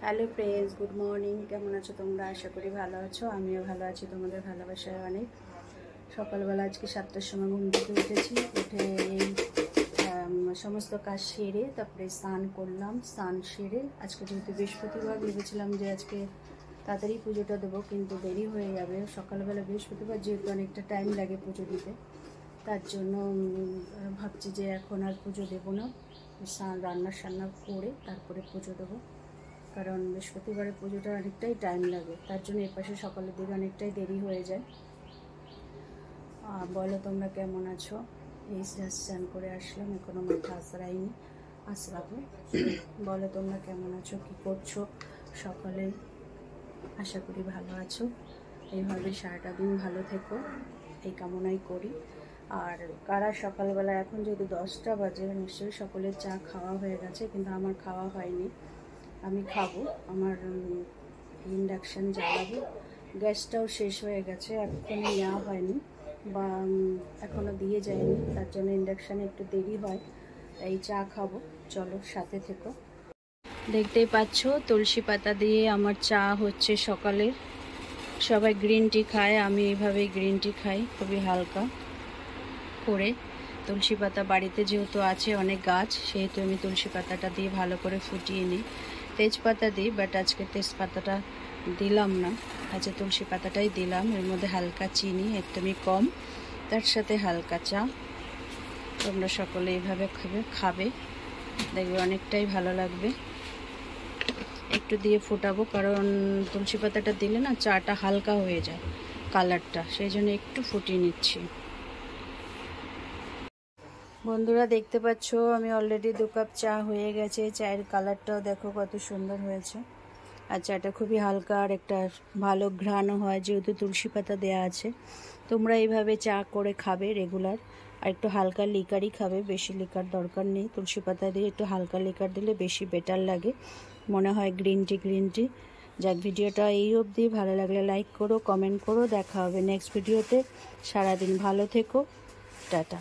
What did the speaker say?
Hello friends, good morning. কেমন আছো তোমরা? আশা করি ভালো আছো। আমিও ভালো আছি, তোমাদের ভালোবাসায় অনেক। সকালবেলা আজকে 7টার সময় ঘুম থেকে উঠেছি। উঠে এই সমস্ত কাজ সেরে তারপরে স্নান করলাম। স্নান সেরে আজকে যেহেতু বৃহস্পতিবার, ভেবেছিলাম যে আজকে তাড়াতাড়ি পুজোটা দেবো, কিন্তু দেরি হয়ে যাবে। সকালবেলা বৃহস্পতিবার যেহেতু অনেকটা টাইম লাগে পুজো দিতে, তার জন্য ভাবছি যে এখন আর পুজো দেবো না, রান্না করে তারপরে পুজো দেবো। কারণ বৃহস্পতিবারের পুজোটা অনেকটাই টাইম লাগে, তার জন্য এপাশে সকালের দিকে অনেকটাই দেরি হয়ে যায়। বলো তোমরা কেমন আছো? এই স্নান করে আসলাম, এখনো মাথা আসরাইনি, আসরাবো। বলো তোমরা কেমন আছো, কি করছো সকালে? আশা করি ভালো আছো। এইভাবে সারাটা দিন ভালো থেকো, এই কামনাই করি। আর কারা সকালবেলা, এখন যদি 10টা বাজে, নিশ্চয়ই সকলের চা খাওয়া হয়ে গেছে, কিন্তু আমার খাওয়া হয়নি। আমি খাবো, আমার ইন্ডাকশান জ্বালাবো। গ্যাসটাও শেষ হয়ে গেছে, এখনও নেওয়া হয়নি বা এখনও দিয়ে যায়নি, তার জন্য ইন্ডাকশানে একটু দেরি হয়। এই চা খাবো, চলো সাথে থেকো। দেখতেই পাচ্ছ তুলসী পাতা দিয়ে আমার চা হচ্ছে সকালের। সবাই গ্রিন টি খায়, আমি এইভাবেই গ্রিন টি খাই, খুবই হালকা করে। তুলসী পাতা বাড়িতে যেহেতু আছে অনেক গাছ, সেহেতু আমি তুলসী পাতাটা দিয়ে ভালো করে ফুটিয়ে নিই। তেজপাতা দিই, বাট আজকে তেজপাতাটা দিলাম না, আজকে তুলসী পাতাটাই দিলাম। এর মধ্যে হালকা চিনি, একদমই কম, তার সাথে হালকা চা। তোমরা সকলে এইভাবে খাবে, দেখবে অনেকটাই ভালো লাগবে। একটু দিয়ে ফোটাবো, কারণ তুলসী পাতাটা দিলে না চাটা হালকা হয়ে যায় কালারটা, সেই জন্য একটু ফুটিয়ে নিচ্ছি। বন্ধুরা দেখতে পাচ্ছ আমি অলরেডি 2 কাপ চা হয়ে গেছে। চায়ের কালারটাও দেখো কত সুন্দর হয়েছে। আর চাটা খুবই হালকা, আর একটা ভালো ঘ্রাণও হয় যেহেতু তুলসী পাতা দেওয়া আছে। তোমরা এইভাবে চা করে খাবে রেগুলার। আর একটু হালকা লিকারই খাবে, বেশি লিকার দরকার নেই। তুলসী পাতা দিয়ে একটু হালকা লিকার দিলে বেশি বেটার লাগে, মনে হয় গ্রিন টি। যাক, ভিডিওটা এই অবধি। ভালো লাগলে লাইক করো, কমেন্ট করো। দেখা হবে নেক্সট ভিডিওতে। সারাদিন ভালো থেকো, টাটা।